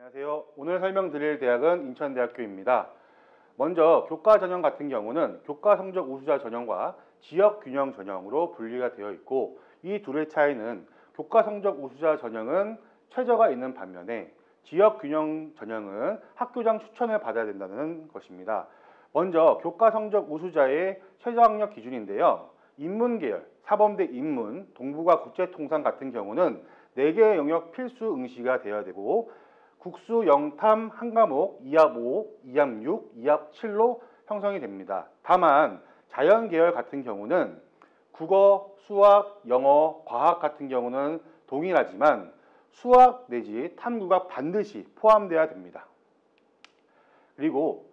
안녕하세요. 오늘 설명드릴 대학은 인천대학교입니다. 먼저 교과 전형 같은 경우는 교과 성적 우수자 전형과 지역 균형 전형으로 분리가 되어 있고, 이 둘의 차이는 교과 성적 우수자 전형은 최저가 있는 반면에 지역 균형 전형은 학교장 추천을 받아야 된다는 것입니다. 먼저 교과 성적 우수자의 최저 학력 기준인데요. 인문계열, 사범대 인문, 동북아 국제통상 같은 경우는 4개의 영역 필수 응시가 되어야 되고, 국수, 영탐, 한 과목 2합 5, 2합 6, 2합 7로 형성이 됩니다. 다만 자연계열 같은 경우는 국어, 수학, 영어, 과학 같은 경우는 동일하지만 수학 내지 탐구가 반드시 포함되어야 됩니다. 그리고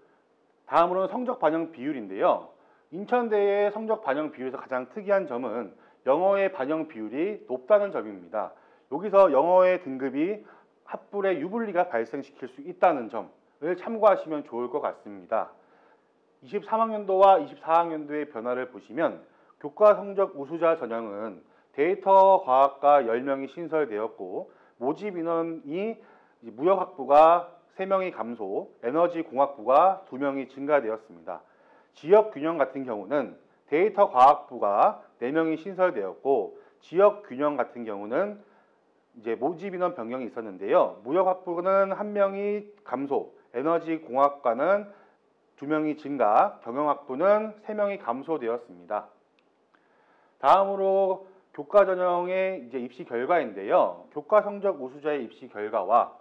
다음으로는 성적 반영 비율인데요. 인천대의 성적 반영 비율에서 가장 특이한 점은 영어의 반영 비율이 높다는 점입니다. 여기서 영어의 등급이 합불의 유불리가 발생시킬 수 있다는 점을 참고하시면 좋을 것 같습니다. 23학년도와 24학년도의 변화를 보시면 교과 성적 우수자 전형은 데이터 과학과 10명이 신설되었고, 모집 인원이 무역학부가 3명이 감소, 에너지공학부가 2명이 증가되었습니다. 지역 균형 같은 경우는 데이터 과학부가 4명이 신설되었고, 지역 균형 같은 경우는 모집 인원 변경이 있었는데요. 무역학부는 1명이 감소, 에너지공학과는 2명이 증가, 경영학부는 3명이 감소되었습니다. 다음으로 교과 전형의 입시 결과인데요. 교과 성적 우수자의 입시 결과와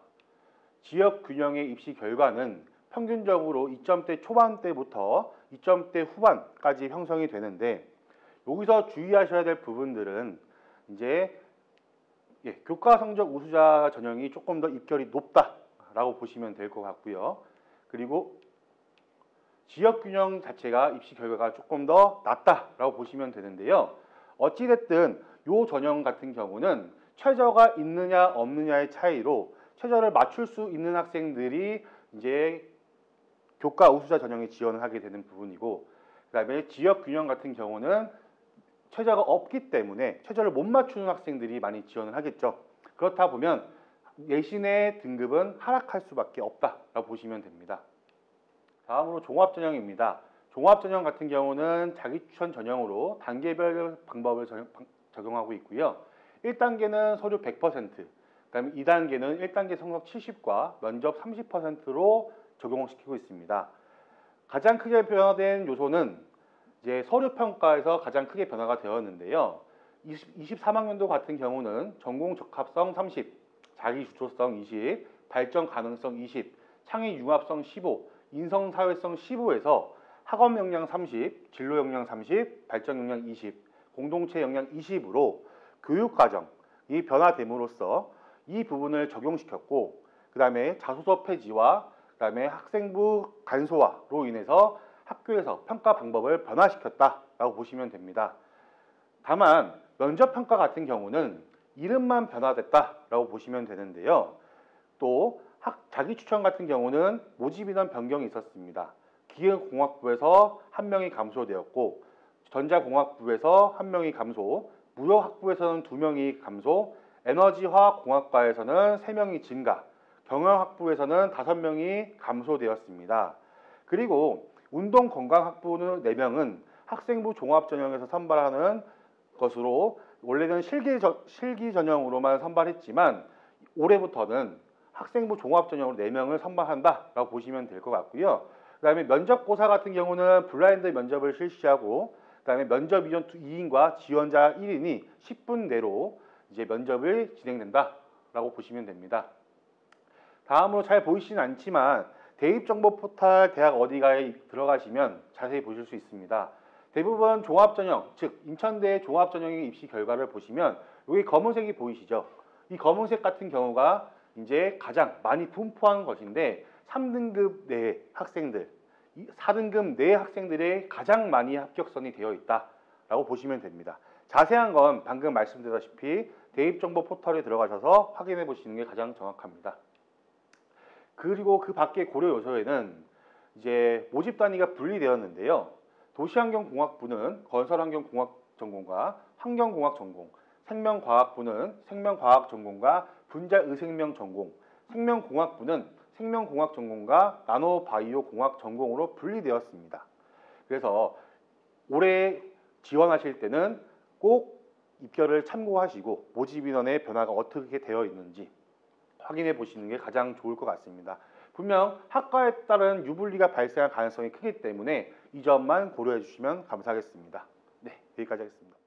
지역 균형의 입시 결과는 평균적으로 2점대 초반대부터 2점대 후반까지 형성이 되는데, 여기서 주의하셔야 될 부분들은 교과 성적 우수자 전형이 조금 더 입결이 높다라고 보시면 될 것 같고요. 그리고 지역 균형 자체가 입시 결과가 조금 더 낮다라고 보시면 되는데요. 어찌됐든 이 전형 같은 경우는 최저가 있느냐 없느냐의 차이로 최저를 맞출 수 있는 학생들이 교과 우수자 전형에 지원을 하게 되는 부분이고, 그 다음에 지역 균형 같은 경우는 최저가 없기 때문에 최저를 못 맞추는 학생들이 많이 지원을 하겠죠. 그렇다 보면 내신의 등급은 하락할 수밖에 없다라고 보시면 됩니다. 다음으로 종합전형입니다. 종합전형 같은 경우는 자기추천 전형으로 단계별 방법을 적용하고 있고요. 1단계는 서류 100%, 그 다음에 2단계는 1단계 성적 70과 면접 30%로 적용시키고 있습니다. 가장 크게 변화된 요소는 서류 평가에서 가장 크게 변화가 되었는데요. 23학년도 같은 경우는 전공 적합성 30, 자기 주초성 20, 발전 가능성 20, 창의 융합성 15, 인성 사회성 15에서 학업 역량 30, 진로 역량 30, 발전 역량 20, 공동체 역량 20으로 교육 과정이 변화됨으로써 이 부분을 적용시켰고, 그 다음에 자소서 폐지와 그 다음에 학생부 간소화로 인해서 학교에서 평가 방법을 변화시켰다라고 보시면 됩니다. 다만 면접평가 같은 경우는 이름만 변화됐다라고 보시면 되는데요. 또 자기추천 같은 경우는 모집인원 변경이 있었습니다. 기계공학부에서 1명이 감소되었고, 전자공학부에서 1명이 감소, 무역학부에서는 2명이 감소, 에너지화공학과에서는 3명이 증가, 경영학부에서는 5명이 감소되었습니다. 그리고 운동건강학부는 4명은 학생부 종합전형에서 선발하는 것으로 원래는 실기 전형으로만 선발했지만 올해부터는 학생부 종합전형으로 4명을 선발한다라고 보시면 될 것 같고요. 그 다음에 면접고사 같은 경우는 블라인드 면접을 실시하고, 그 다음에 면접 위원 2인과 지원자 1인이 10분 내로 면접을 진행된다라고 보시면 됩니다. 다음으로 잘 보이시진 않지만 대입정보 포탈 대학 어디가에 들어가시면 자세히 보실 수 있습니다. 대부분 종합전형, 즉 인천대의 종합전형의 입시 결과를 보시면 여기 검은색이 보이시죠? 이 검은색 같은 경우가 가장 많이 분포한 것인데 3등급 내 학생들, 4등급 내 학생들의 가장 많이 합격선이 되어 있다라고 보시면 됩니다. 자세한 건 방금 말씀드렸다시피 대입정보 포털에 들어가셔서 확인해 보시는 게 가장 정확합니다. 그리고 그 밖의 고려 요소에는 모집 단위가 분리되었는데요. 도시환경공학부는 건설환경공학 전공과 환경공학 전공, 생명과학부는 생명과학 전공과 분자의생명 전공, 생명공학부는 생명공학 전공과 나노바이오 공학 전공으로 분리되었습니다. 그래서 올해 지원하실 때는 꼭 입결을 참고하시고 모집 인원의 변화가 어떻게 되어 있는지 확인해 보시는 게 가장 좋을 것 같습니다. 분명 학과에 따른 유불리가 발생할 가능성이 크기 때문에 이 점만 고려해 주시면 감사하겠습니다. 네, 여기까지 하겠습니다.